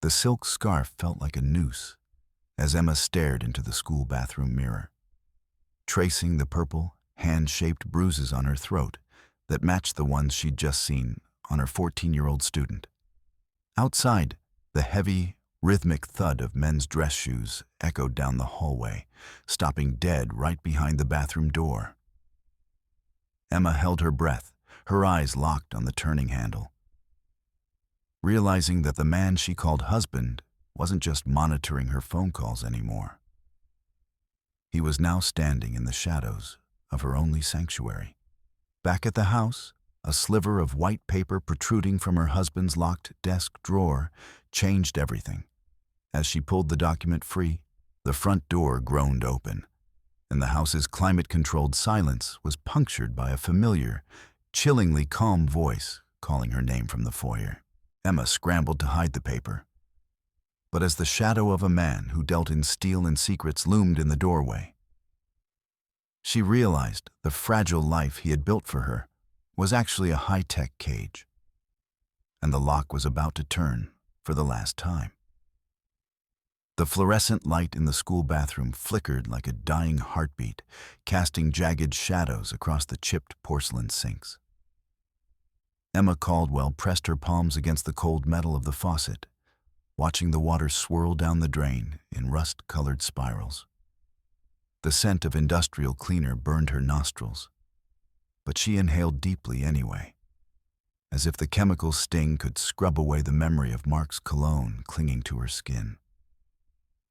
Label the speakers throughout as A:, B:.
A: The silk scarf felt like a noose as Emma stared into the school bathroom mirror, tracing the purple, hand-shaped bruises on her throat that matched the ones she'd just seen on her 14-year-old student. Outside, the heavy, rhythmic thud of men's dress shoes echoed down the hallway, stopping dead right behind the bathroom door. Emma held her breath, her eyes locked on the turning handle, realizing that the man she called husband wasn't just monitoring her phone calls anymore. He was now standing in the shadows of her only sanctuary. Back at the house, a sliver of white paper protruding from her husband's locked desk drawer changed everything. As she pulled the document free, the front door groaned open, and the house's climate-controlled silence was punctured by a familiar, chillingly calm voice calling her name from the foyer. Emma scrambled to hide the paper, but as the shadow of a man who dealt in steel and secrets loomed in the doorway, she realized the fragile life he had built for her was actually a high-tech cage, and the lock was about to turn for the last time. The fluorescent light in the school bathroom flickered like a dying heartbeat, casting jagged shadows across the chipped porcelain sinks. Emma Caldwell pressed her palms against the cold metal of the faucet, watching the water swirl down the drain in rust-colored spirals. The scent of industrial cleaner burned her nostrils, but she inhaled deeply anyway, as if the chemical sting could scrub away the memory of Mark's cologne clinging to her skin.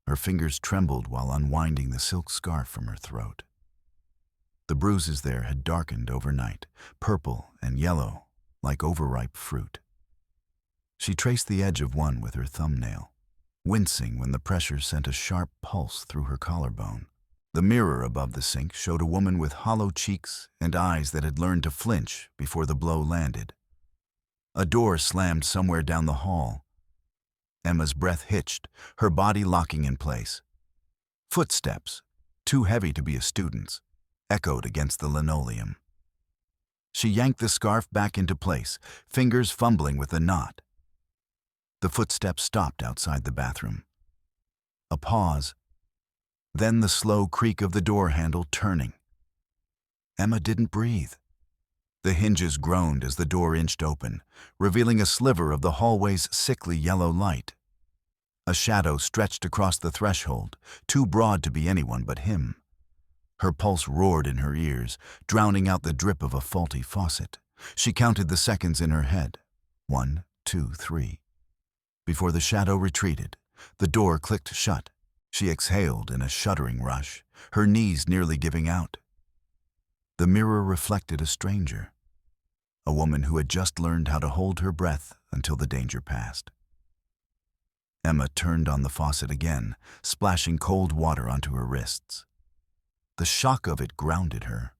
A: Her fingers trembled while unwinding the silk scarf from her throat. The bruises there had darkened overnight, purple and yellow like overripe fruit. She traced the edge of one with her thumbnail, wincing when the pressure sent a sharp pulse through her collarbone. The mirror above the sink showed a woman with hollow cheeks and eyes that had learned to flinch before the blow landed. A door slammed somewhere down the hall. Emma's breath hitched, her body locking in place. Footsteps, too heavy to be a student's, echoed against the linoleum. She yanked the scarf back into place, fingers fumbling with the knot. The footsteps stopped outside the bathroom. A pause, then the slow creak of the door handle turning. Emma didn't breathe. The hinges groaned as the door inched open, revealing a sliver of the hallway's sickly yellow light. A shadow stretched across the threshold, too broad to be anyone but him. Her pulse roared in her ears, drowning out the drip of a faulty faucet. She counted the seconds in her head. 1, 2, 3. Before the shadow retreated, the door clicked shut. She exhaled in a shuddering rush, her knees nearly giving out. The mirror reflected a stranger, a woman who had just learned how to hold her breath until the danger passed. Emma turned on the faucet again, splashing cold water onto her wrists. The shock of it grounded her.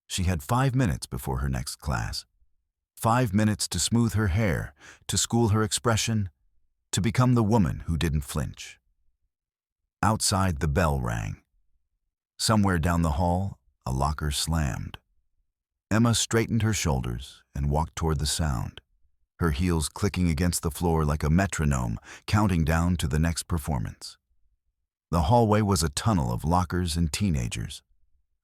A: She had 5 minutes before her next class. 5 minutes to smooth her hair, to school her expression, to become the woman who didn't flinch. Outside, the bell rang. Somewhere down the hall, a locker slammed. Emma straightened her shoulders and walked toward the sound, her heels clicking against the floor like a metronome, counting down to the next performance. The hallway was a tunnel of lockers and teenagers,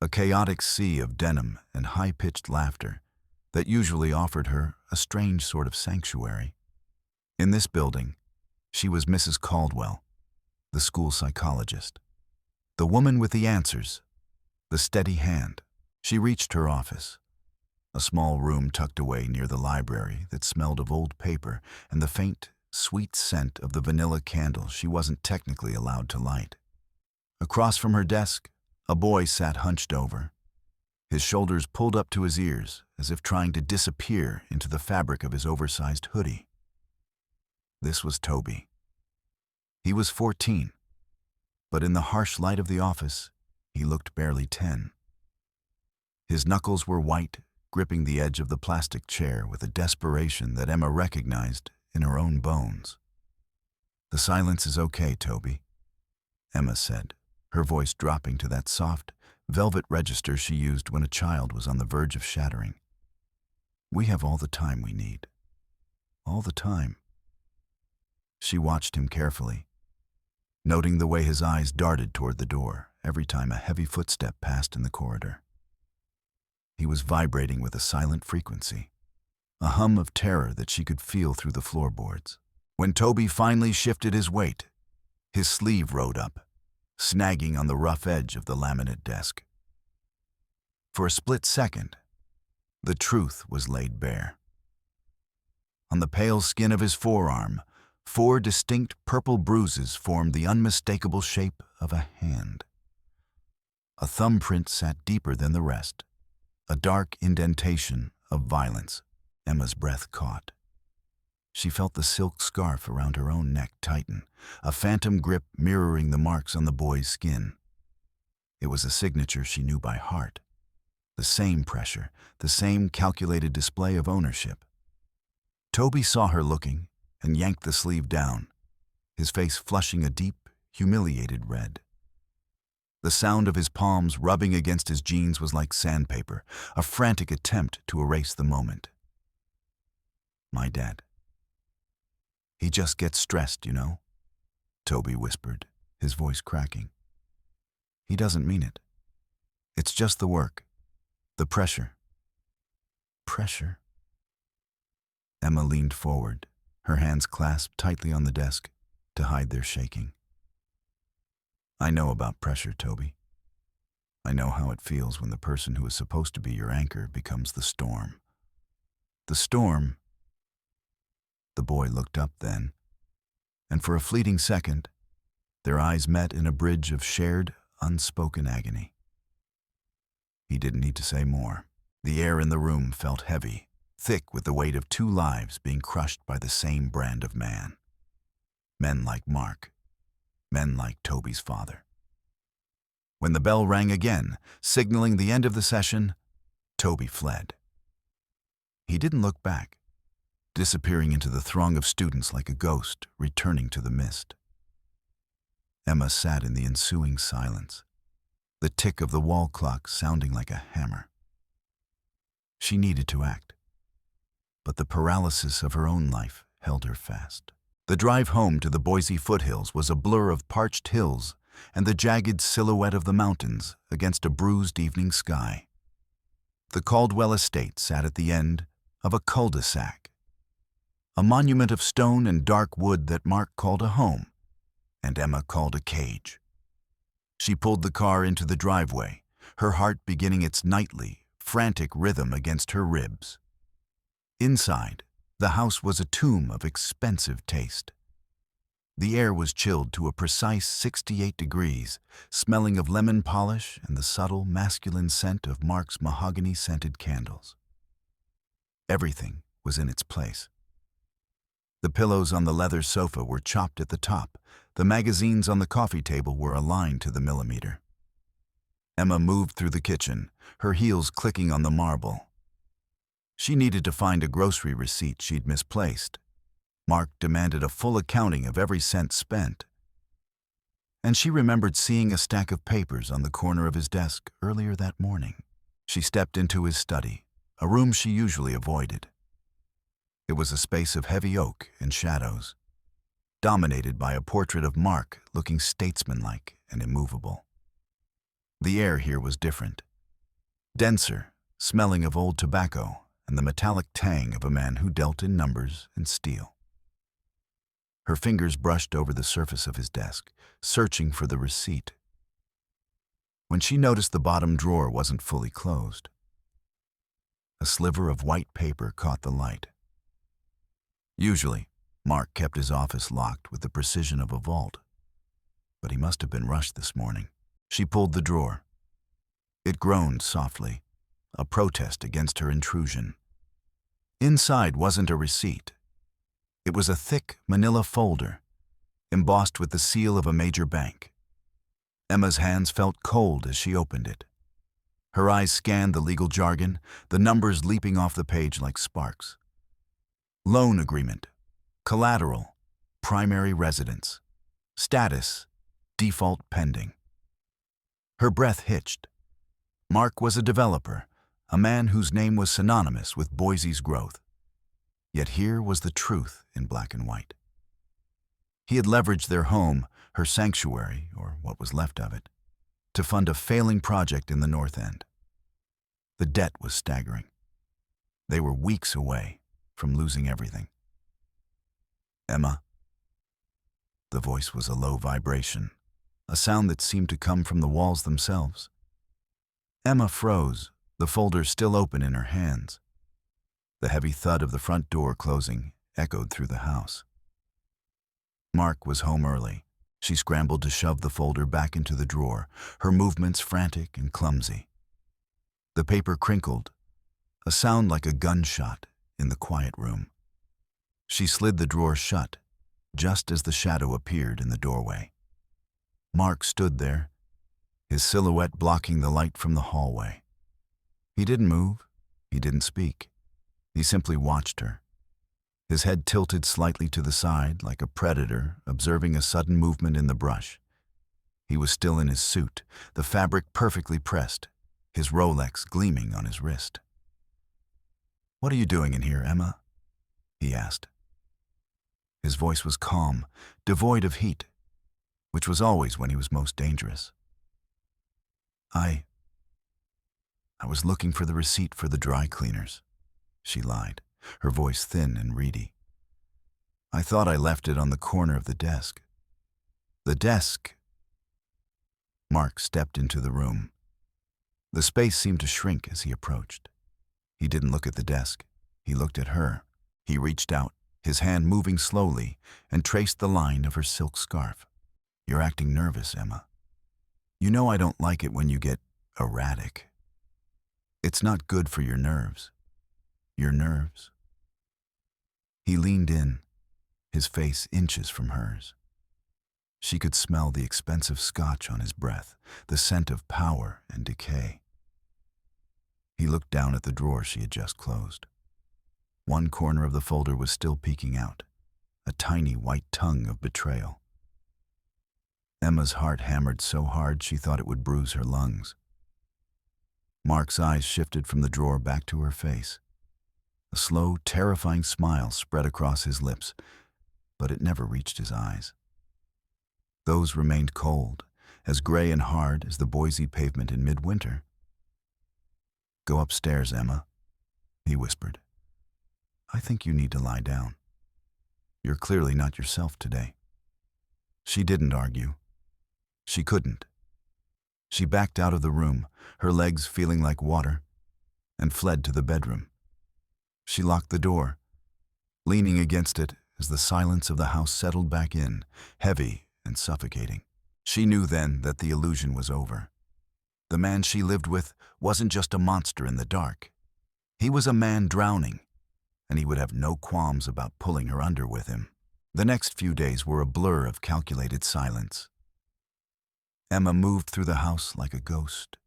A: a chaotic sea of denim and high-pitched laughter that usually offered her a strange sort of sanctuary. In this building, she was Mrs. Caldwell, the school psychologist, the woman with the answers, the steady hand. She reached her office, a small room tucked away near the library that smelled of old paper and the faint, sweet scent of the vanilla candle she wasn't technically allowed to light. Across from her desk, a boy sat hunched over, his shoulders pulled up to his ears as if trying to disappear into the fabric of his oversized hoodie. This was Toby. He was 14, but in the harsh light of the office, he looked barely 10. His knuckles were white, gripping the edge of the plastic chair with a desperation that Emma recognized in her own bones. "The silence is okay, Toby," Emma said, her voice dropping to that soft, velvet register she used when a child was on the verge of shattering. "We have all the time we need. All the time." She watched him carefully, noting the way his eyes darted toward the door every time a heavy footstep passed in the corridor. He was vibrating with a silent frequency, a hum of terror that she could feel through the floorboards. When Toby finally shifted his weight, his sleeve rode up, snagging on the rough edge of the laminate desk. For a split second, the truth was laid bare. On the pale skin of his forearm, 4 distinct purple bruises formed the unmistakable shape of a hand. A thumbprint sat deeper than the rest, a dark indentation of violence. Emma's breath caught. She felt the silk scarf around her own neck tighten, a phantom grip mirroring the marks on the boy's skin. It was a signature she knew by heart. The same pressure, the same calculated display of ownership. Toby saw her looking and yanked the sleeve down, his face flushing a deep, humiliated red. The sound of his palms rubbing against his jeans was like sandpaper, a frantic attempt to erase the moment. "My dad. He just gets stressed, you know," Toby whispered, his voice cracking. "He doesn't mean it. It's just the work. The pressure." "Pressure?" Emma leaned forward, her hands clasped tightly on the desk to hide their shaking. "I know about pressure, Toby. I know how it feels when the person who is supposed to be your anchor becomes the storm. The storm." The boy looked up then, and for a fleeting second, their eyes met in a bridge of shared, unspoken agony. He didn't need to say more. The air in the room felt heavy, thick with the weight of 2 lives being crushed by the same brand of man. Men like Mark. Men like Toby's father. When the bell rang again, signaling the end of the session, Toby fled. He didn't look back, disappearing into the throng of students like a ghost returning to the mist. Emma sat in the ensuing silence, the tick of the wall clock sounding like a hammer. She needed to act, but the paralysis of her own life held her fast. The drive home to the Boise foothills was a blur of parched hills and the jagged silhouette of the mountains against a bruised evening sky. The Caldwell estate sat at the end of a cul-de-sac, a monument of stone and dark wood that Mark called a home and Emma called a cage. She pulled the car into the driveway, her heart beginning its nightly, frantic rhythm against her ribs. Inside, the house was a tomb of expensive taste. The air was chilled to a precise 68 degrees, smelling of lemon polish and the subtle, masculine scent of Mark's mahogany-scented candles. Everything was in its place. The pillows on the leather sofa were chopped at the top. The magazines on the coffee table were aligned to the millimeter. Emma moved through the kitchen, her heels clicking on the marble. She needed to find a grocery receipt she'd misplaced. Mark demanded a full accounting of every cent spent. And she remembered seeing a stack of papers on the corner of his desk earlier that morning. She stepped into his study, a room she usually avoided. It was a space of heavy oak and shadows, dominated by a portrait of Mark looking statesmanlike and immovable. The air here was different, denser, smelling of old tobacco and the metallic tang of a man who dealt in numbers and steel. Her fingers brushed over the surface of his desk, searching for the receipt. When she noticed the bottom drawer wasn't fully closed, a sliver of white paper caught the light. Usually, Mark kept his office locked with the precision of a vault, but he must have been rushed this morning. She pulled the drawer. It groaned softly, a protest against her intrusion. Inside wasn't a receipt. It was a thick manila folder, embossed with the seal of a major bank. Emma's hands felt cold as she opened it. Her eyes scanned the legal jargon, the numbers leaping off the page like sparks. Loan agreement, collateral, primary residence, status, default pending. Her breath hitched. Mark was a developer, a man whose name was synonymous with Boise's growth. Yet here was the truth in black and white. He had leveraged their home, her sanctuary, or what was left of it, to fund a failing project in the North End. The debt was staggering. They were weeks away from losing everything. Emma. The voice was a low vibration, a sound that seemed to come from the walls themselves. Emma froze, the folder still open in her hands. The heavy thud of the front door closing echoed through the house. Mark was home early. She scrambled to shove the folder back into the drawer, her movements frantic and clumsy. The paper crinkled, a sound like a gunshot in the quiet room. She slid the drawer shut, just as the shadow appeared in the doorway. Mark stood there, his silhouette blocking the light from the hallway. He didn't move, he didn't speak. He simply watched her. His head tilted slightly to the side like a predator observing a sudden movement in the brush. He was still in his suit, the fabric perfectly pressed, his Rolex gleaming on his wrist. "What are you doing in here, Emma?" he asked. His voice was calm, devoid of heat, which was always when he was most dangerous. I was looking for the receipt for the dry cleaners," she lied, her voice thin and reedy. "I thought I left it on the corner of the desk." "The desk?" Mark stepped into the room. The space seemed to shrink as he approached. He didn't look at the desk. He looked at her. He reached out, his hand moving slowly, and traced the line of her silk scarf. "You're acting nervous, Emma. You know I don't like it when you get erratic. It's not good for your nerves." "Your nerves?" He leaned in, his face inches from hers. She could smell the expensive scotch on his breath, the scent of power and decay. He looked down at the drawer she had just closed. One corner of the folder was still peeking out, a tiny white tongue of betrayal. Emma's heart hammered so hard she thought it would bruise her lungs. Mark's eyes shifted from the drawer back to her face. A slow, terrifying smile spread across his lips, but it never reached his eyes. Those remained cold, as gray and hard as the Boise pavement in midwinter. "Go upstairs, Emma," he whispered. "I think you need to lie down. You're clearly not yourself today." She didn't argue. She couldn't. She backed out of the room, her legs feeling like water, and fled to the bedroom. She locked the door, leaning against it as the silence of the house settled back in, heavy and suffocating. She knew then that the illusion was over. The man she lived with wasn't just a monster in the dark. He was a man drowning, and he would have no qualms about pulling her under with him. The next few days were a blur of calculated silence. Emma moved through the house like a ghost,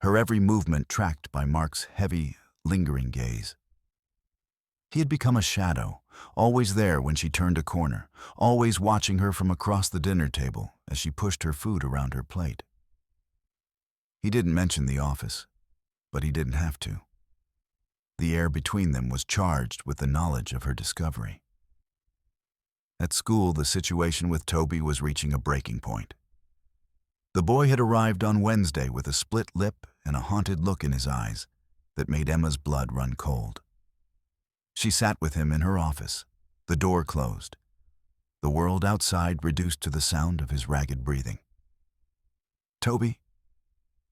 A: her every movement tracked by Mark's heavy, lingering gaze. He had become a shadow, always there when she turned a corner, always watching her from across the dinner table as she pushed her food around her plate. He didn't mention the office, but he didn't have to. The air between them was charged with the knowledge of her discovery. At school, the situation with Toby was reaching a breaking point. The boy had arrived on Wednesday with a split lip and a haunted look in his eyes that made Emma's blood run cold. She sat with him in her office, the door closed, the world outside reduced to the sound of his ragged breathing. "Toby,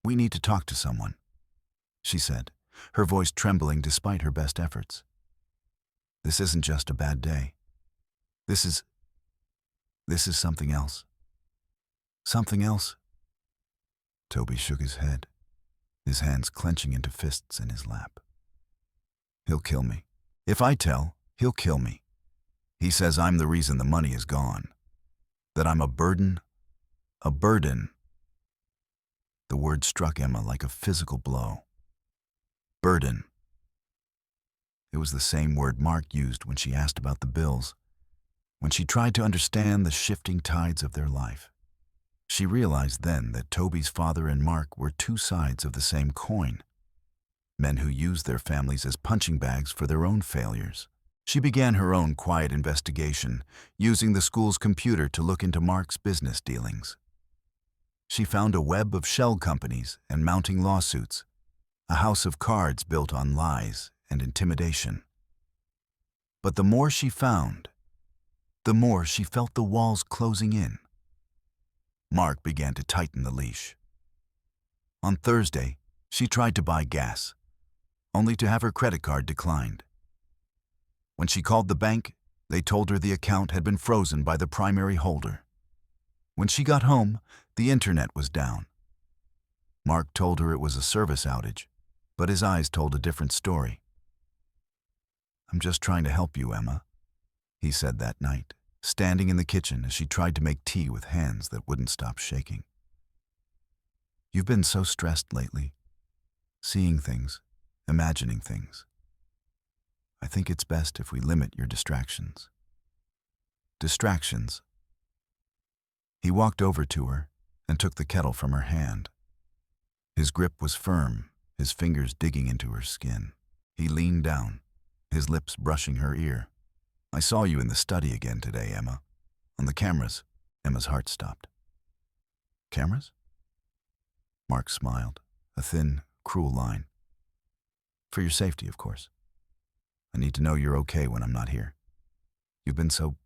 A: we need to talk to someone," she said, her voice trembling despite her best efforts. "This isn't just a bad day. This is something else." "Something else?" Toby shook his head, his hands clenching into fists in his lap. "He'll kill me. If I tell, he'll kill me. He says I'm the reason the money is gone. That I'm a burden. A burden." The word struck Emma like a physical blow. Burden. It was the same word Mark used when she asked about the bills, when she tried to understand the shifting tides of their life. She realized then that Toby's father and Mark were two sides of the same coin. Men who used their families as punching bags for their own failures. She began her own quiet investigation, using the school's computer to look into Mark's business dealings. She found a web of shell companies and mounting lawsuits, a house of cards built on lies and intimidation. But the more she found, the more she felt the walls closing in. Mark began to tighten the leash. On Thursday, she tried to buy gas, only to have her credit card declined. When she called the bank, they told her the account had been frozen by the primary holder. When she got home, the internet was down. Mark told her it was a service outage, but his eyes told a different story. "I'm just trying to help you, Emma," he said that night, standing in the kitchen as she tried to make tea with hands that wouldn't stop shaking. "You've been so stressed lately, seeing things, imagining things. I think it's best if we limit your distractions." Distractions. He walked over to her and took the kettle from her hand. His grip was firm, his fingers digging into her skin. He leaned down, his lips brushing her ear. "I saw you in the study again today, Emma. On the cameras." Emma's heart stopped. "Cameras?" Mark smiled, a thin, cruel line. "For your safety, of course. I need to know you're okay when I'm not here. You've been so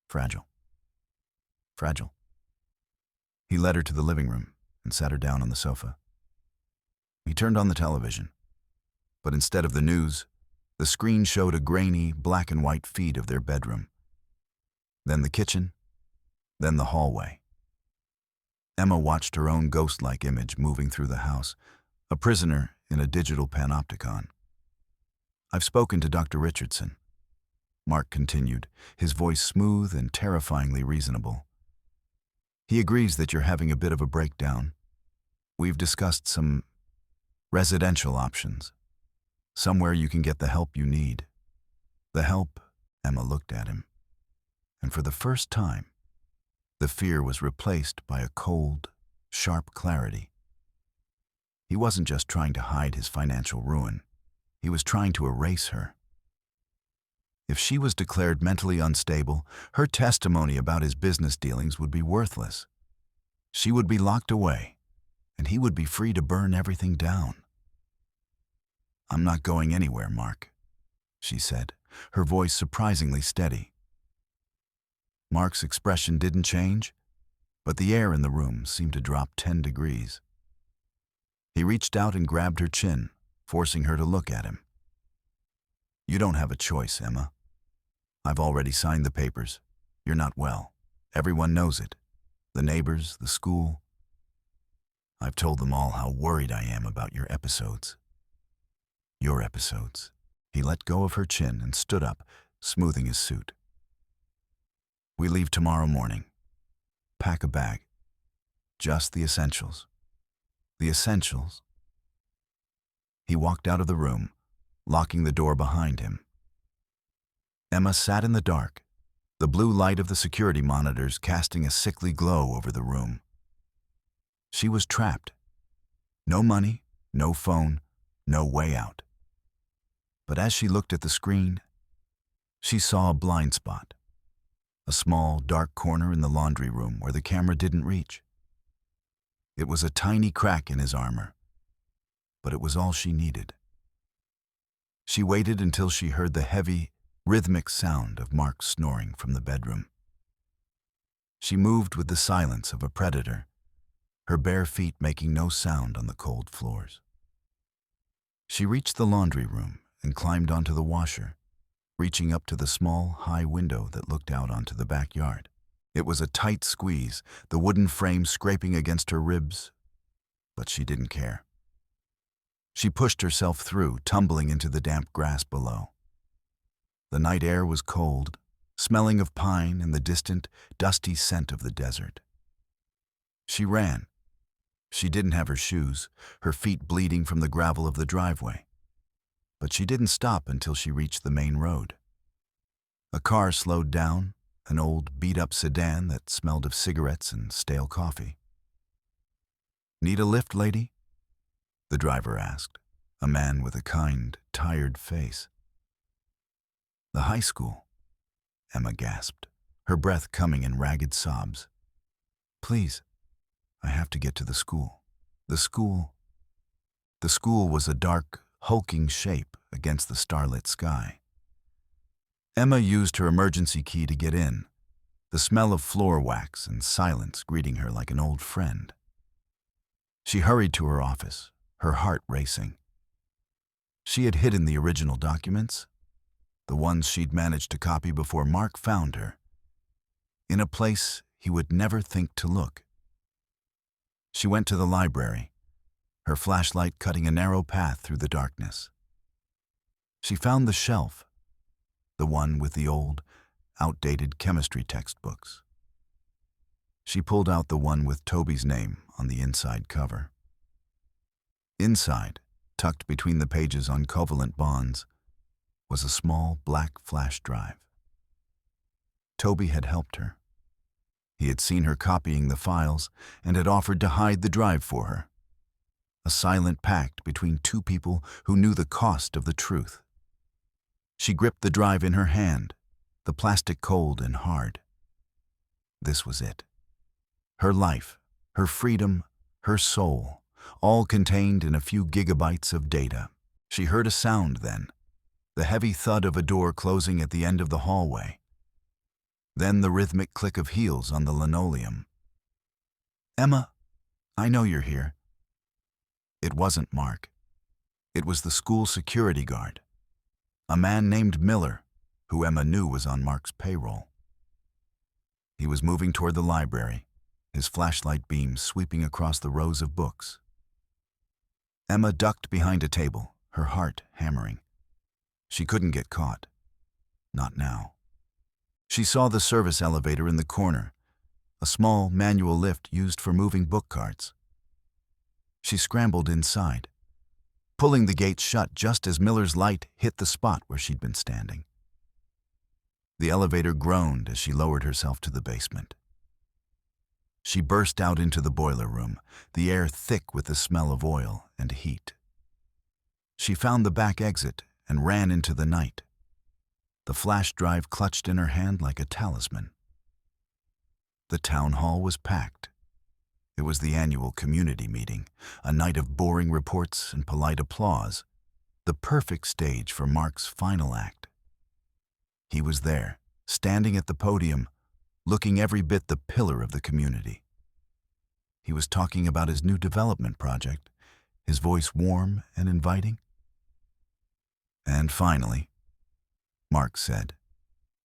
A: fragile." Fragile. He led her to the living room and sat her down on the sofa. He turned on the television, but instead of the news, the screen showed a grainy, black and white feed of their bedroom. Then the kitchen, then the hallway. Emma watched her own ghost-like image moving through the house, a prisoner in a digital panopticon. "I've spoken to Dr. Richardson," Mark continued, his voice smooth and terrifyingly reasonable. "He agrees that you're having a bit of a breakdown. We've discussed some residential options, somewhere you can get the help you need." The help, Emma looked at him, and for the first time, the fear was replaced by a cold, sharp clarity. He wasn't just trying to hide his financial ruin. He was trying to erase her. If she was declared mentally unstable, her testimony about his business dealings would be worthless. She would be locked away, and he would be free to burn everything down. "I'm not going anywhere, Mark," she said, her voice surprisingly steady. Mark's expression didn't change, but the air in the room seemed to drop 10 degrees. He reached out and grabbed her chin, forcing her to look at him. "You don't have a choice, Emma. I've already signed the papers. You're not well. Everyone knows it. The neighbors, the school. I've told them all how worried I am about your episodes." "Your episodes." He let go of her chin and stood up, smoothing his suit. "We leave tomorrow morning. Pack a bag. Just the essentials." "The essentials?" He walked out of the room, locking the door behind him. Emma sat in the dark, the blue light of the security monitors casting a sickly glow over the room. She was trapped. No money, no phone, no way out. But as she looked at the screen, she saw a blind spot, a small, dark corner in the laundry room where the camera didn't reach. It was a tiny crack in his armor, but it was all she needed. She waited until she heard the heavy, rhythmic sound of Mark snoring from the bedroom. She moved with the silence of a predator, her bare feet making no sound on the cold floors. She reached the laundry room and climbed onto the washer, reaching up to the small, high window that looked out onto the backyard. It was a tight squeeze, the wooden frame scraping against her ribs, but she didn't care. She pushed herself through, tumbling into the damp grass below. The night air was cold, smelling of pine and the distant, dusty scent of the desert. She ran. She didn't have her shoes, her feet bleeding from the gravel of the driveway. But she didn't stop until she reached the main road. A car slowed down, an old, beat-up sedan that smelled of cigarettes and stale coffee. "Need a lift, lady?" the driver asked, a man with a kind, tired face. The high school, Emma gasped, her breath coming in ragged sobs. Please, I have to get to the school. The school. The school was a dark, hulking shape against the starlit sky. Emma used her emergency key to get in, the smell of floor wax and silence greeting her like an old friend. She hurried to her office, her heart racing. She had hidden the original documents, the ones she'd managed to copy before Mark found her, in a place he would never think to look. She went to the library, her flashlight cutting a narrow path through the darkness. She found the shelf, the one with the old, outdated chemistry textbooks. She pulled out the one with Toby's name on the inside cover. Inside, tucked between the pages on covalent bonds, was a small black flash drive. Toby had helped her. He had seen her copying the files and had offered to hide the drive for her. A silent pact between two people who knew the cost of the truth. She gripped the drive in her hand, the plastic cold and hard. This was it. Her life, her freedom, her soul, all contained in a few gigabytes of data. She heard a sound then, the heavy thud of a door closing at the end of the hallway. Then the rhythmic click of heels on the linoleum. Emma, I know you're here. It wasn't Mark. It was the school security guard, a man named Miller, who Emma knew was on Mark's payroll. He was moving toward the library, his flashlight beam sweeping across the rows of books. Emma ducked behind a table, her heart hammering. She couldn't get caught. Not now. She saw the service elevator in the corner, a small manual lift used for moving book carts. She scrambled inside, pulling the gate shut just as Miller's light hit the spot where she'd been standing. The elevator groaned as she lowered herself to the basement. She burst out into the boiler room, the air thick with the smell of oil and heat. She found the back exit and ran into the night, the flash drive clutched in her hand like a talisman. The town hall was packed. It was the annual community meeting, a night of boring reports and polite applause, the perfect stage for Mark's final act. He was there, standing at the podium, looking every bit the pillar of the community. He was talking about his new development project, his voice warm and inviting. And finally, Mark said,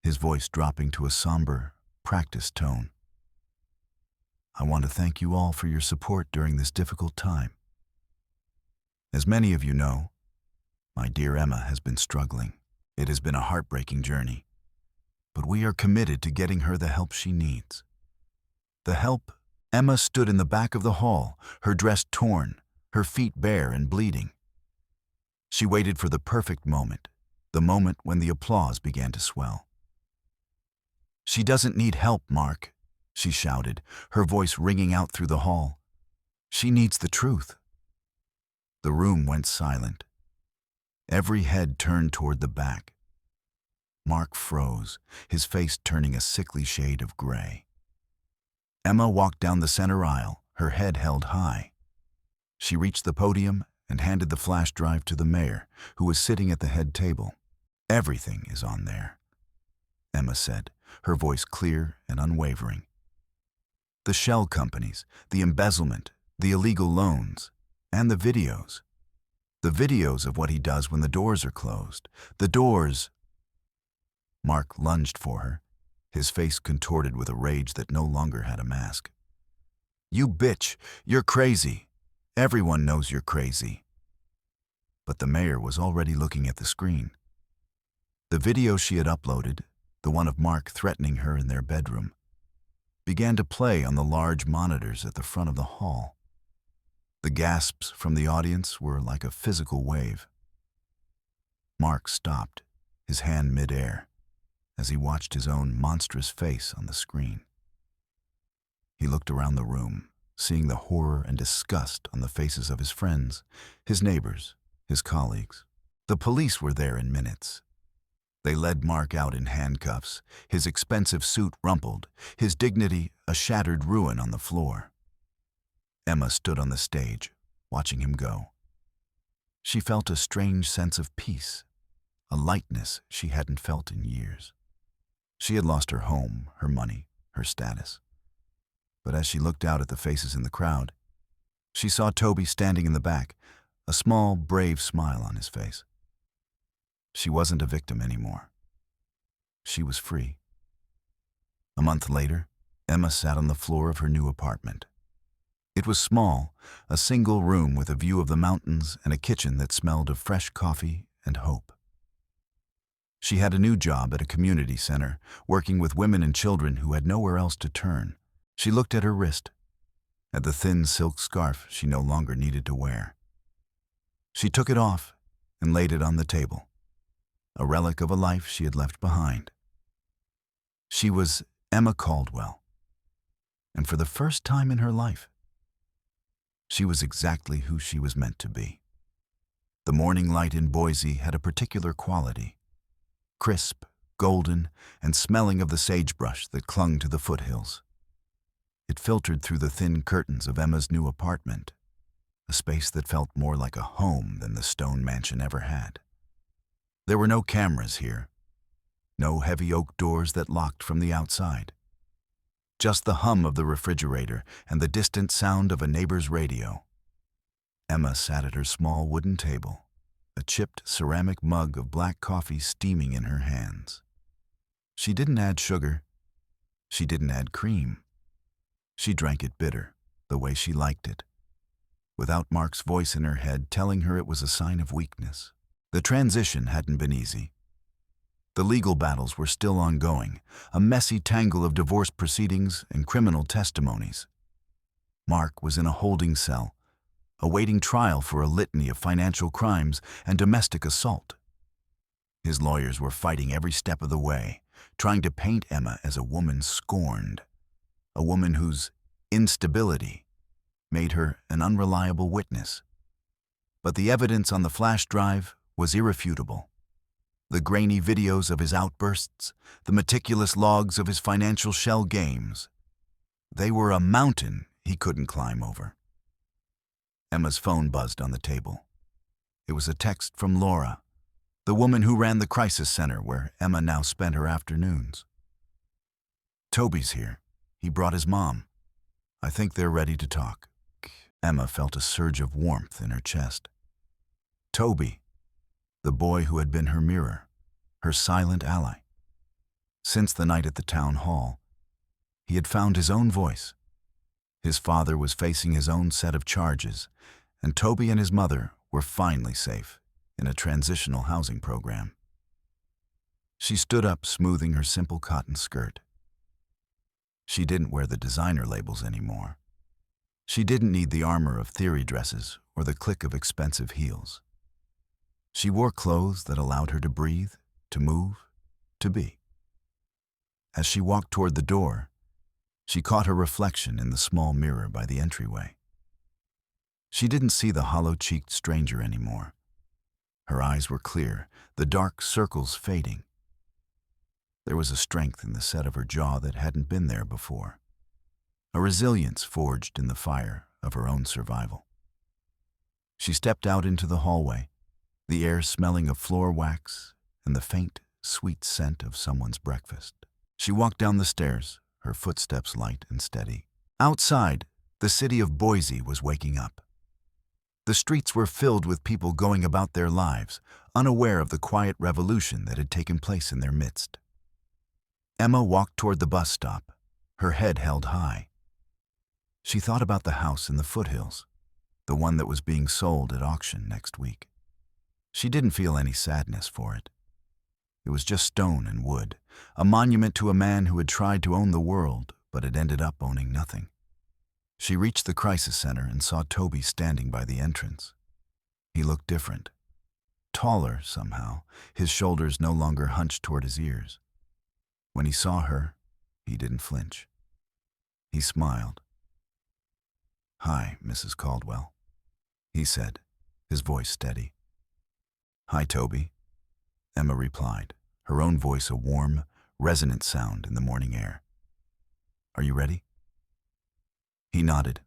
A: his voice dropping to a somber, practiced tone, I want to thank you all for your support during this difficult time. As many of you know, my dear Emma has been struggling. It has been a heartbreaking journey, but we are committed to getting her the help she needs. The help. Emma stood in the back of the hall, her dress torn, her feet bare and bleeding. She waited for the perfect moment, the moment when the applause began to swell. She doesn't need help, Mark, she shouted, her voice ringing out through the hall. She needs the truth. The room went silent. Every head turned toward the back. Mark froze, his face turning a sickly shade of gray. Emma walked down the center aisle, her head held high. She reached the podium and handed the flash drive to the mayor, who was sitting at the head table. Everything is on there, Emma said, her voice clear and unwavering. The shell companies, the embezzlement, the illegal loans, and the videos. The videos of what he does when the doors are closed. The doors. Mark lunged for her, his face contorted with a rage that no longer had a mask. You bitch, you're crazy. Everyone knows you're crazy. But the mayor was already looking at the screen. The video she had uploaded, the one of Mark threatening her in their bedroom, began to play on the large monitors at the front of the hall. The gasps from the audience were like a physical wave. Mark stopped, his hand midair, as he watched his own monstrous face on the screen. He looked around the room, seeing the horror and disgust on the faces of his friends, his neighbors, his colleagues. The police were there in minutes. They led Mark out in handcuffs, his expensive suit rumpled, his dignity a shattered ruin on the floor. Emma stood on the stage, watching him go. She felt a strange sense of peace, a lightness she hadn't felt in years. She had lost her home, her money, her status. But as she looked out at the faces in the crowd, she saw Toby standing in the back, a small, brave smile on his face. She wasn't a victim anymore. She was free. A month later, Emma sat on the floor of her new apartment. It was small, a single room with a view of the mountains and a kitchen that smelled of fresh coffee and hope. She had a new job at a community center, working with women and children who had nowhere else to turn. She looked at her wrist, at the thin silk scarf she no longer needed to wear. She took it off and laid it on the table, a relic of a life she had left behind. She was Emma Caldwell, and for the first time in her life, she was exactly who she was meant to be. The morning light in Boise had a particular quality, crisp, golden, and smelling of the sagebrush that clung to the foothills. It filtered through the thin curtains of Emma's new apartment, a space that felt more like a home than the stone mansion ever had. There were no cameras here, no heavy oak doors that locked from the outside. Just the hum of the refrigerator and the distant sound of a neighbor's radio. Emma sat at her small wooden table, a chipped ceramic mug of black coffee steaming in her hands. She didn't add sugar. She didn't add cream. She drank it bitter, the way she liked it, without Mark's voice in her head telling her it was a sign of weakness. The transition hadn't been easy. The legal battles were still ongoing, a messy tangle of divorce proceedings and criminal testimonies. Mark was in a holding cell, awaiting trial for a litany of financial crimes and domestic assault. His lawyers were fighting every step of the way, trying to paint Emma as a woman scorned, a woman whose instability made her an unreliable witness. But the evidence on the flash drive was irrefutable. The grainy videos of his outbursts, the meticulous logs of his financial shell games. They were a mountain he couldn't climb over. Emma's phone buzzed on the table. It was a text from Laura, the woman who ran the crisis center where Emma now spent her afternoons. "Toby's here. He brought his mom. I think they're ready to talk." Emma felt a surge of warmth in her chest. Toby, the boy who had been her mirror, her silent ally. Since the night at the town hall, he had found his own voice. His father was facing his own set of charges, and Toby and his mother were finally safe in a transitional housing program. She stood up, smoothing her simple cotton skirt. She didn't wear the designer labels anymore. She didn't need the armor of theory dresses or the click of expensive heels. She wore clothes that allowed her to breathe, to move, to be. As she walked toward the door, she caught her reflection in the small mirror by the entryway. She didn't see the hollow-cheeked stranger anymore. Her eyes were clear, the dark circles fading. There was a strength in the set of her jaw that hadn't been there before, a resilience forged in the fire of her own survival. She stepped out into the hallway, the air smelling of floor wax and the faint, sweet scent of someone's breakfast. She walked down the stairs, her footsteps light and steady. Outside, the city of Boise was waking up. The streets were filled with people going about their lives, unaware of the quiet revolution that had taken place in their midst. Emma walked toward the bus stop, her head held high. She thought about the house in the foothills, the one that was being sold at auction next week. She didn't feel any sadness for it. It was just stone and wood, a monument to a man who had tried to own the world but had ended up owning nothing. She reached the crisis center and saw Toby standing by the entrance. He looked different. Taller somehow, his shoulders no longer hunched toward his ears. When he saw her, he didn't flinch. He smiled. "Hi, Mrs. Caldwell," he said, his voice steady. "Hi, Toby," Emma replied, her own voice a warm, resonant sound in the morning air. "Are you ready?" He nodded.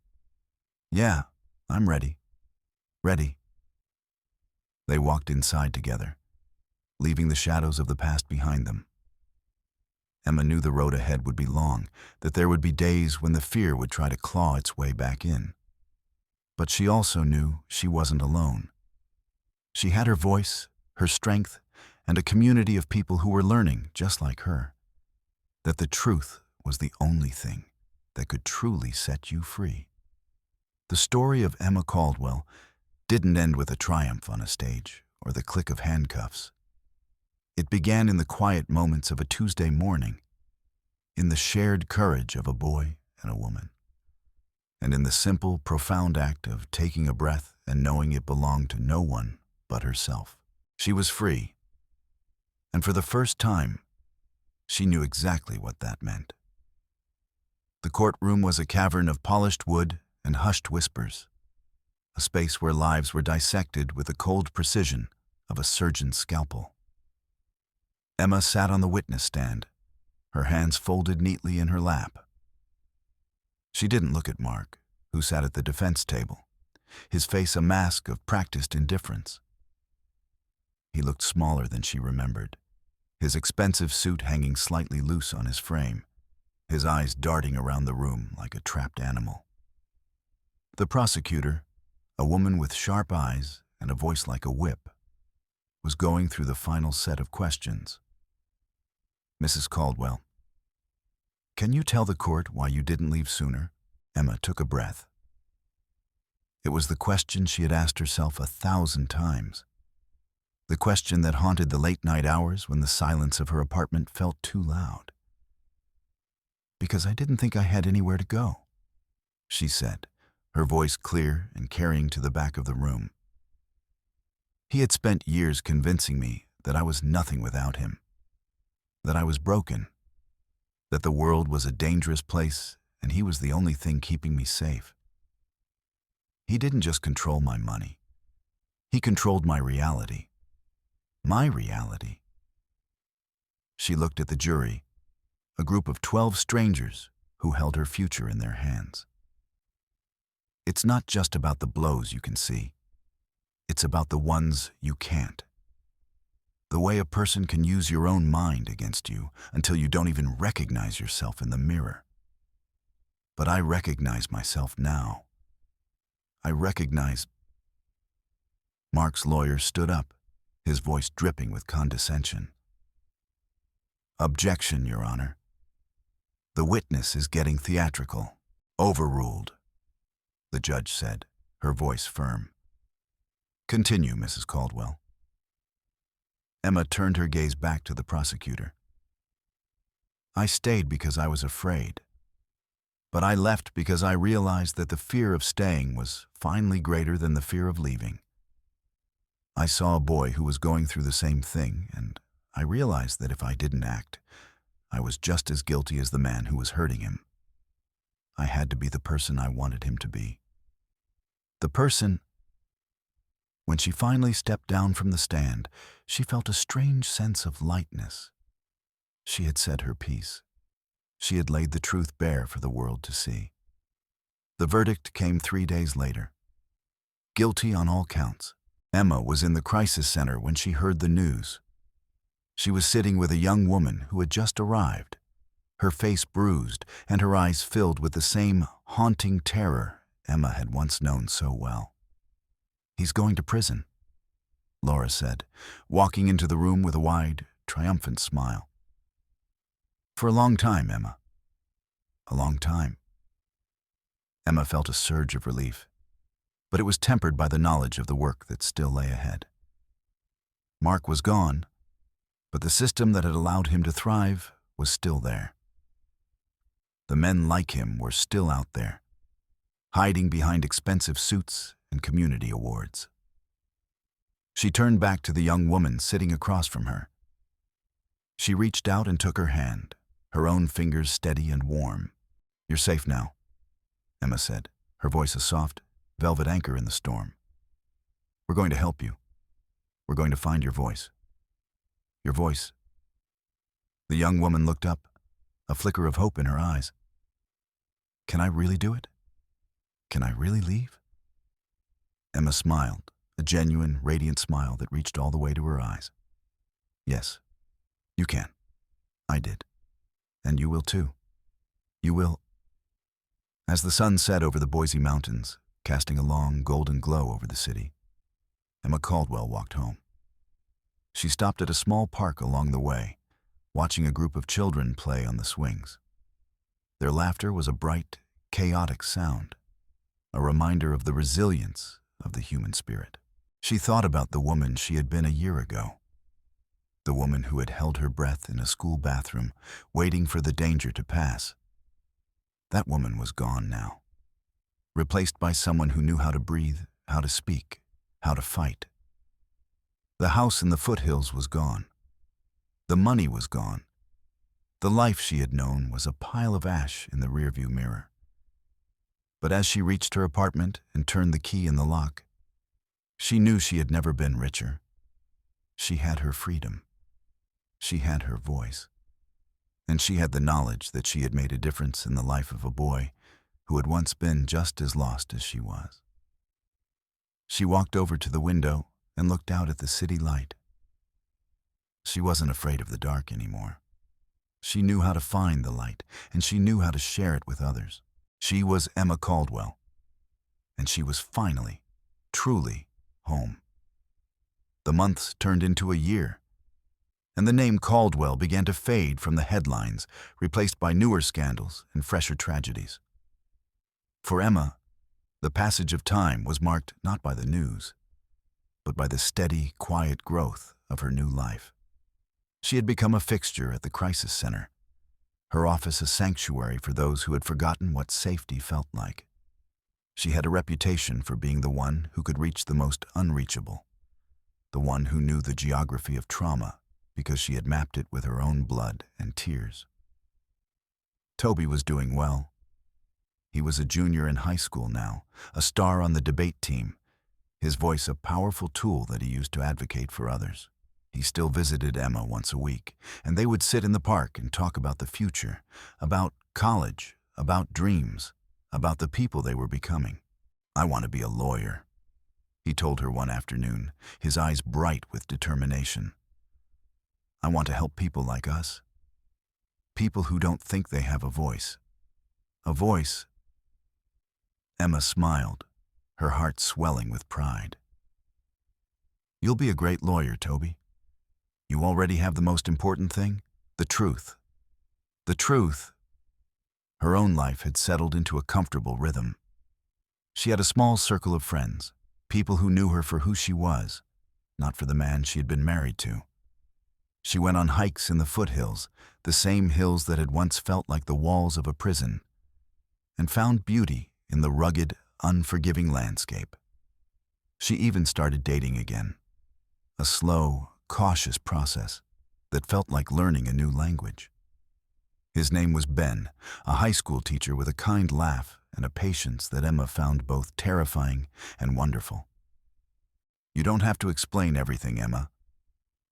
A: "Yeah, I'm ready. Ready." They walked inside together, leaving the shadows of the past behind them. Emma knew the road ahead would be long, that there would be days when the fear would try to claw its way back in. But she also knew she wasn't alone. She had her voice, her strength, and a community of people who were learning just like her. That the truth was the only thing that could truly set you free. The story of Emma Caldwell didn't end with a triumph on a stage or the click of handcuffs. It began in the quiet moments of a Tuesday morning, in the shared courage of a boy and a woman, and in the simple, profound act of taking a breath and knowing it belonged to no one but herself. She was free, and for the first time, she knew exactly what that meant. The courtroom was a cavern of polished wood and hushed whispers, a space where lives were dissected with the cold precision of a surgeon's scalpel. Emma sat on the witness stand, her hands folded neatly in her lap. She didn't look at Mark, who sat at the defense table, his face a mask of practiced indifference. He looked smaller than she remembered, his expensive suit hanging slightly loose on his frame, his eyes darting around the room like a trapped animal. The prosecutor, a woman with sharp eyes and a voice like a whip, was going through the final set of questions. "Mrs. Caldwell, can you tell the court why you didn't leave sooner?" Emma took a breath. It was the question she had asked herself 1,000 times. The question that haunted the late-night hours when the silence of her apartment felt too loud. "Because I didn't think I had anywhere to go," she said, her voice clear and carrying to the back of the room. He had spent years convincing me that I was nothing without him, that I was broken, that the world was a dangerous place and he was the only thing keeping me safe. He didn't just control my money. He controlled my reality. My reality. She looked at the jury, a group of 12 strangers who held her future in their hands. It's not just about the blows you can see. It's about the ones you can't. The way a person can use your own mind against you until you don't even recognize yourself in the mirror. But I recognize myself now. I recognize... Mark's lawyer stood up, his voice dripping with condescension. "Objection, Your Honor. The witness is getting theatrical. Overruled," the judge said, her voice firm. "Continue, Mrs. Caldwell." Emma turned her gaze back to the prosecutor. "I stayed because I was afraid. But I left because I realized that the fear of staying was finally greater than the fear of leaving. I saw a boy who was going through the same thing, and I realized that if I didn't act, I was just as guilty as the man who was hurting him. I had to be the person I wanted him to be. The person..." When she finally stepped down from the stand, she felt a strange sense of lightness. She had said her piece. She had laid the truth bare for the world to see. The verdict came 3 days later. Guilty on all counts. Emma was in the crisis center when she heard the news. She was sitting with a young woman who had just arrived, her face bruised and her eyes filled with the same haunting terror Emma had once known so well. "He's going to prison," Laura said, walking into the room with a wide, triumphant smile. "For a long time, Emma. A long time." Emma felt a surge of relief, but it was tempered by the knowledge of the work that still lay ahead. Mark was gone, but the system that had allowed him to thrive was still there. The men like him were still out there, hiding behind expensive suits and community awards. She turned back to the young woman sitting across from her. She reached out and took her hand, her own fingers steady and warm. "You're safe now," Emma said, her voice a soft, velvet anchor in the storm. "We're going to help you. We're going to find your voice. Your voice The young woman looked up, a flicker of hope in her eyes. Can I really do it? Can I really leave? Emma smiled, a genuine, radiant smile that reached all the way to her eyes. Yes, you can. I did. And you will too. You will. As the sun set over the Boise Mountains, casting a long, golden glow over the city, Emma Caldwell walked home. She stopped at a small park along the way, watching a group of children play on the swings. Their laughter was a bright, chaotic sound, a reminder of the resilience of the human spirit. She thought about the woman she had been a year ago, the woman who had held her breath in a school bathroom, waiting for the danger to pass. That woman was gone now, replaced by someone who knew how to breathe, how to speak, how to fight. The house in the foothills was gone. The money was gone. The life she had known was a pile of ash in the rearview mirror. But as she reached her apartment and turned the key in the lock, she knew she had never been richer. She had her freedom. She had her voice. And she had the knowledge that she had made a difference in the life of a boy who had once been just as lost as she was. She walked over to the window and looked out at the city light. She wasn't afraid of the dark anymore. She knew how to find the light, and she knew how to share it with others. She was Emma Caldwell, and she was finally, truly home. The months turned into a year, and the name Caldwell began to fade from the headlines, replaced by newer scandals and fresher tragedies. For Emma, the passage of time was marked not by the news, but by the steady, quiet growth of her new life. She had become a fixture at the crisis center, her office a sanctuary for those who had forgotten what safety felt like. She had a reputation for being the one who could reach the most unreachable, the one who knew the geography of trauma because she had mapped it with her own blood and tears. Toby was doing well. He was a junior in high school now, a star on the debate team, his voice a powerful tool that he used to advocate for others. He still visited Emma once a week, and they would sit in the park and talk about the future, about college, about dreams, about the people they were becoming. I want to be a lawyer, he told her one afternoon, his eyes bright with determination. I want to help people like us, people who don't think they have a voice. A voice. Emma smiled, her heart swelling with pride. You'll be a great lawyer, Toby. You already have the most important thing, the truth. The truth. Her own life had settled into a comfortable rhythm. She had a small circle of friends, people who knew her for who she was, not for the man she had been married to. She went on hikes in the foothills, the same hills that had once felt like the walls of a prison, and found beauty in the rugged, unforgiving landscape. She even started dating again, a slow, cautious process that felt like learning a new language. His name was Ben, a high school teacher with a kind laugh and a patience that Emma found both terrifying and wonderful. You don't have to explain everything, Emma,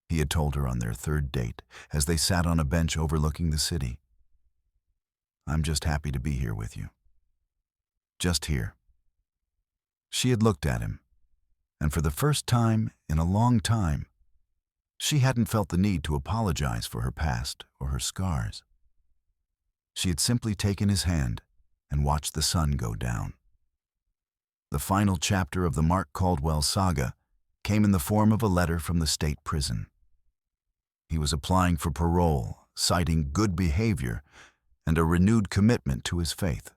A: he had told her on their third date as they sat on a bench overlooking the city. I'm just happy to be here with you. Just here. She had looked at him, and for the first time in a long time, she hadn't felt the need to apologize for her past or her scars. She had simply taken his hand and watched the sun go down. The final chapter of the Mark Caldwell saga came in the form of a letter from the state prison. He was applying for parole, citing good behavior and a renewed commitment to his faith.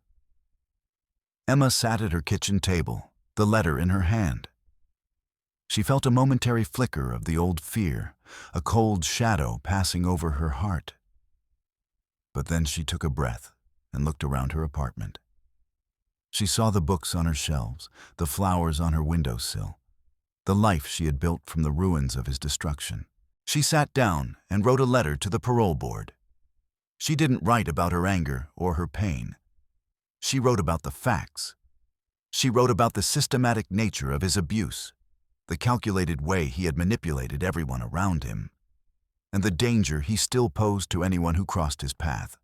A: Emma sat at her kitchen table, the letter in her hand. She felt a momentary flicker of the old fear, a cold shadow passing over her heart. But then she took a breath and looked around her apartment. She saw the books on her shelves, the flowers on her windowsill, the life she had built from the ruins of his destruction. She sat down and wrote a letter to the parole board. She didn't write about her anger or her pain. She wrote about the facts. She wrote about the systematic nature of his abuse, the calculated way he had manipulated everyone around him. and the danger he still posed to anyone who crossed his path.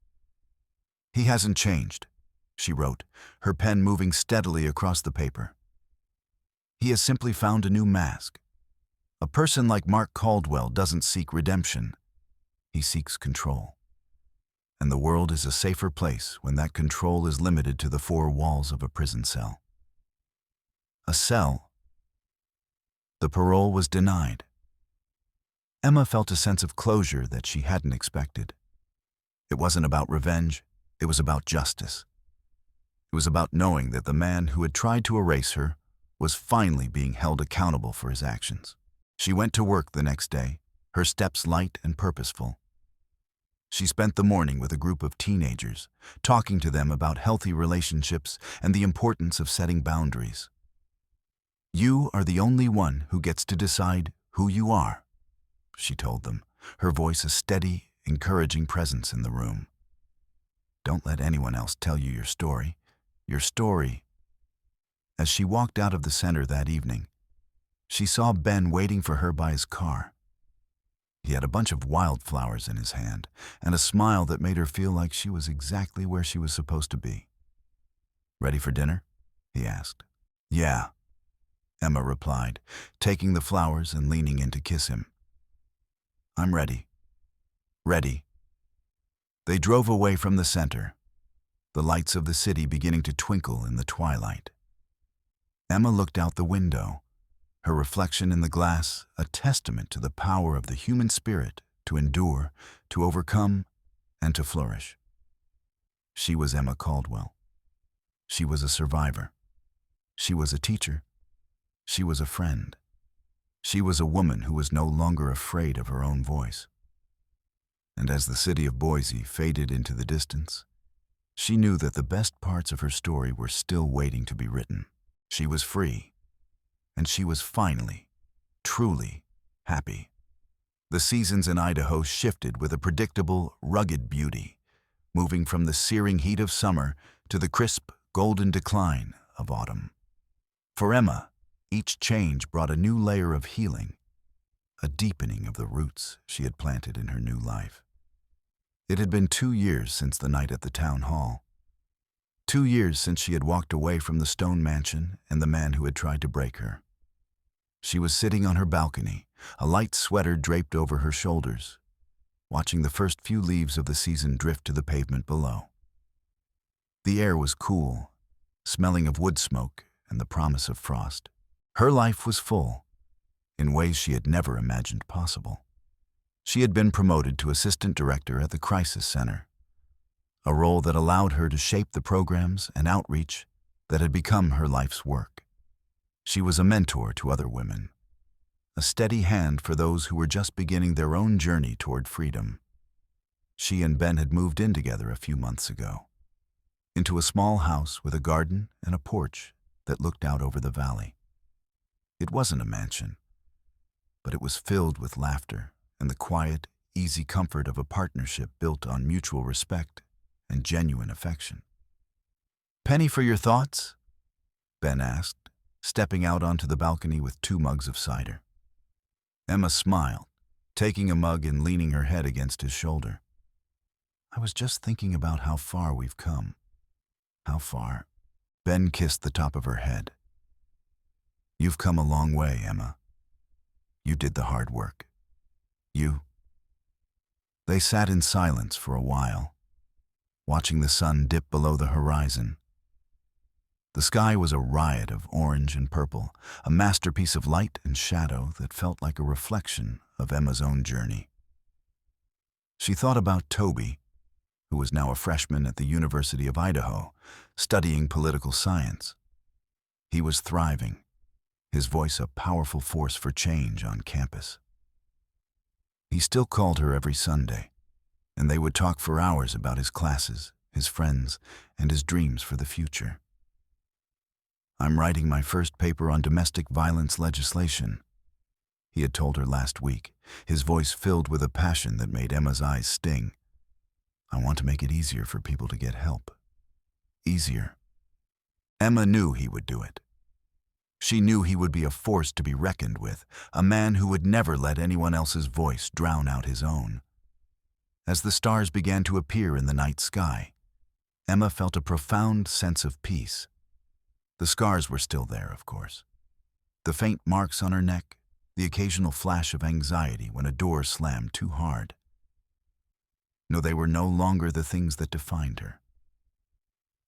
A: "He hasn't changed," she wrote, her pen moving steadily across the paper. "He has simply found a new mask. A person like Mark Caldwell doesn't seek redemption. He seeks control. And the world is a safer place when that control is limited to the four walls of a prison cell." A cell. The parole was denied. Emma felt a sense of closure that she hadn't expected. It wasn't about revenge, it was about justice. It was about knowing that the man who had tried to erase her was finally being held accountable for his actions. She went to work the next day, her steps light and purposeful. She spent the morning with a group of teenagers, talking to them about healthy relationships and the importance of setting boundaries. "You are the only one who gets to decide who you are," she told them, her voice a steady, encouraging presence in the room. "Don't let anyone else tell you your story. Your story." As she walked out of the center that evening, she saw Ben waiting for her by his car. He had a bunch of wildflowers in his hand and a smile that made her feel like she was exactly where she was supposed to be. "Ready for dinner?" he asked. "Yeah," Emma replied, taking the flowers and leaning in to kiss him. "I'm ready." Ready. They drove away from the center, the lights of the city beginning to twinkle in the twilight. Emma looked out the window, her reflection in the glass a testament to the power of the human spirit to endure, to overcome, and to flourish. She was Emma Caldwell. She was a survivor. She was a teacher. She was a friend. She was a woman who was no longer afraid of her own voice. And as the city of Boise faded into the distance, she knew that the best parts of her story were still waiting to be written. She was free, and she was finally, truly happy. The seasons in Idaho shifted with a predictable, rugged beauty, moving from the searing heat of summer to the crisp, golden decline of autumn. For Emma, each change brought a new layer of healing, a deepening of the roots she had planted in her new life. It had been 2 years since the night at the town hall. 2 years since she had walked away from the stone mansion and the man who had tried to break her. She was sitting on her balcony, a light sweater draped over her shoulders, watching the first few leaves of the season drift to the pavement below. The air was cool, smelling of wood smoke and the promise of frost. Her life was full, in ways she had never imagined possible. She had been promoted to assistant director at the Crisis Center, a role that allowed her to shape the programs and outreach that had become her life's work. She was a mentor to other women, a steady hand for those who were just beginning their own journey toward freedom. She and Ben had moved in together a few months ago, into a small house with a garden and a porch that looked out over the valley. It wasn't a mansion, but it was filled with laughter and the quiet, easy comfort of a partnership built on mutual respect and genuine affection. "Penny for your thoughts?" Ben asked, stepping out onto the balcony with 2 mugs of cider. Emma smiled, taking a mug and leaning her head against his shoulder. "I was just thinking about how far we've come." "How far?" Ben kissed the top of her head. "You've come a long way, Emma. You did the hard work. You." They sat in silence for a while, watching the sun dip below the horizon. The sky was a riot of orange and purple, a masterpiece of light and shadow that felt like a reflection of Emma's own journey. She thought about Toby, who was now a freshman at the University of Idaho, studying political science. He was thriving, his voice a powerful force for change on campus. He still called her every Sunday, and they would talk for hours about his classes, his friends, and his dreams for the future. "I'm writing my first paper on domestic violence legislation," he had told her last week, his voice filled with a passion that made Emma's eyes sting. "I want to make it easier for people to get help. Easier." Emma knew he would do it. She knew he would be a force to be reckoned with, a man who would never let anyone else's voice drown out his own. As the stars began to appear in the night sky, Emma felt a profound sense of peace. The scars were still there, of course. The faint marks on her neck, the occasional flash of anxiety when a door slammed too hard. No, they were no longer the things that defined her.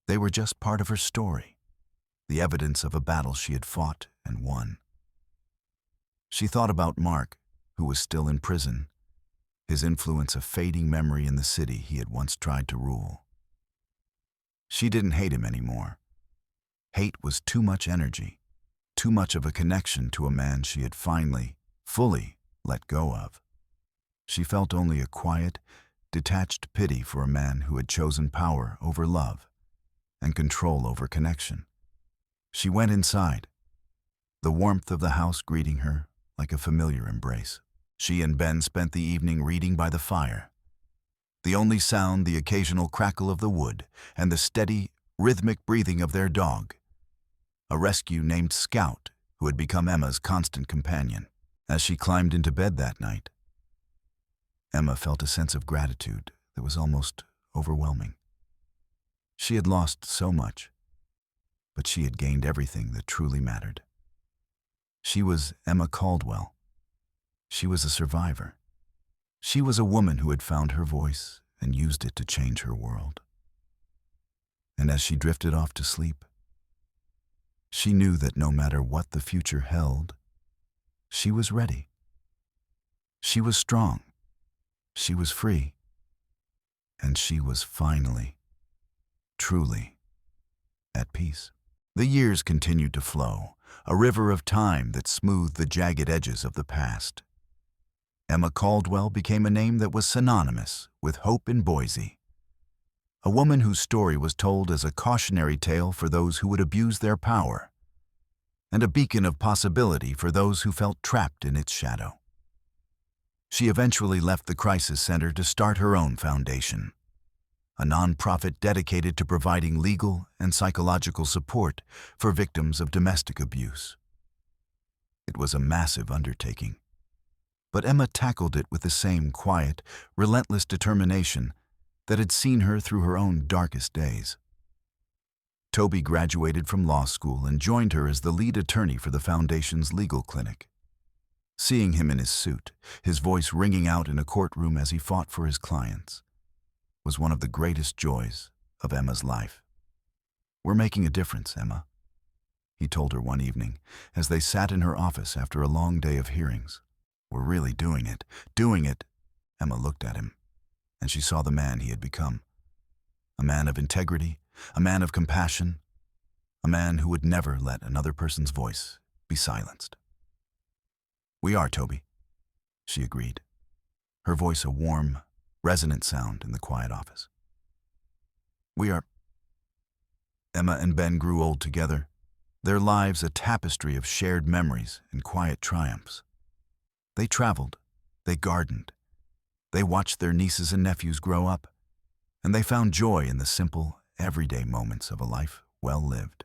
A: They were just part of her story, the evidence of a battle she had fought and won. She thought about Mark, who was still in prison, his influence a fading memory in the city he had once tried to rule. She didn't hate him anymore. Hate was too much energy, too much of a connection to a man she had finally, fully let go of. She felt only a quiet, detached pity for a man who had chosen power over love and control over connection. She went inside, the warmth of the house greeting her like a familiar embrace. She and Ben spent the evening reading by the fire. The only sound, the occasional crackle of the wood and the steady, rhythmic breathing of their dog, a rescue named Scout, who had become Emma's constant companion. As she climbed into bed that night, Emma felt a sense of gratitude that was almost overwhelming. She had lost so much, but she had gained everything that truly mattered. She was Emma Caldwell. She was a survivor. She was a woman who had found her voice and used it to change her world. And as she drifted off to sleep, she knew that no matter what the future held, she was ready. She was strong. She was free. And she was finally, truly, at peace. The years continued to flow, a river of time that smoothed the jagged edges of the past. Emma Caldwell became a name that was synonymous with hope in Boise. A woman whose story was told as a cautionary tale for those who would abuse their power, and a beacon of possibility for those who felt trapped in its shadow. She eventually left the crisis center to start her own foundation, a nonprofit dedicated to providing legal and psychological support for victims of domestic abuse. It was a massive undertaking, but Emma tackled it with the same quiet, relentless determination that had seen her through her own darkest days. Toby graduated from law school and joined her as the lead attorney for the foundation's legal clinic. Seeing him in his suit, his voice ringing out in a courtroom as he fought for his clients, was one of the greatest joys of Emma's life. "We're making a difference, Emma," he told her one evening as they sat in her office after a long day of hearings. "We're really doing it. Doing it." Emma looked at him, and she saw the man he had become. A man of integrity, a man of compassion, a man who would never let another person's voice be silenced. "We are, Toby," she agreed, her voice a warm, resonant sound in the quiet office. "We are." Emma and Ben grew old together, their lives a tapestry of shared memories and quiet triumphs. They traveled, they gardened, they watched their nieces and nephews grow up, and they found joy in the simple, everyday moments of a life well lived.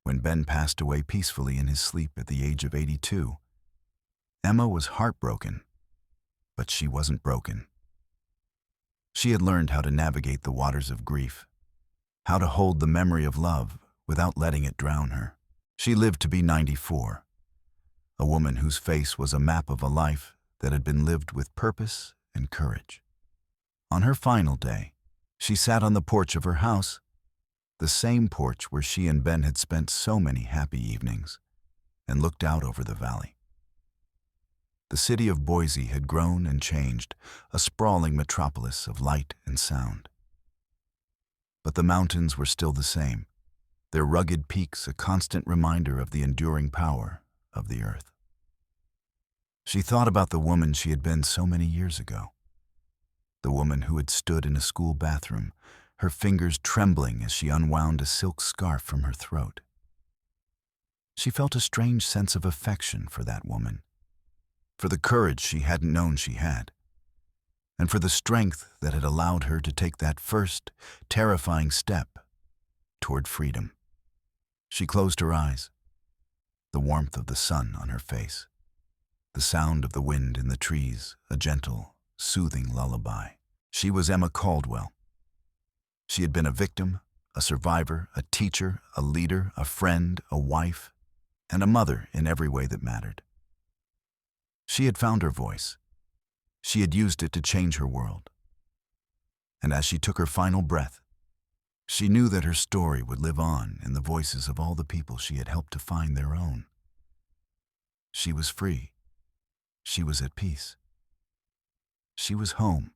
A: When Ben passed away peacefully in his sleep at the age of 82, Emma was heartbroken, but she wasn't broken. She had learned how to navigate the waters of grief, how to hold the memory of love without letting it drown her. She lived to be 94, a woman whose face was a map of a life that had been lived with purpose and courage. On her final day, she sat on the porch of her house, the same porch where she and Ben had spent so many happy evenings, and looked out over the valley. The city of Boise had grown and changed, a sprawling metropolis of light and sound. But the mountains were still the same, their rugged peaks a constant reminder of the enduring power of the earth. She thought about the woman she had been so many years ago, the woman who had stood in a school bathroom, her fingers trembling as she unwound a silk scarf from her throat. She felt a strange sense of affection for that woman, for the courage she hadn't known she had, and for the strength that had allowed her to take that first, terrifying step toward freedom. She closed her eyes, the warmth of the sun on her face, the sound of the wind in the trees, a gentle, soothing lullaby. She was Emma Caldwell. She had been a victim, a survivor, a teacher, a leader, a friend, a wife, and a mother in every way that mattered. She had found her voice. She had used it to change her world. And as she took her final breath, she knew that her story would live on in the voices of all the people she had helped to find their own. She was free. She was at peace. She was home.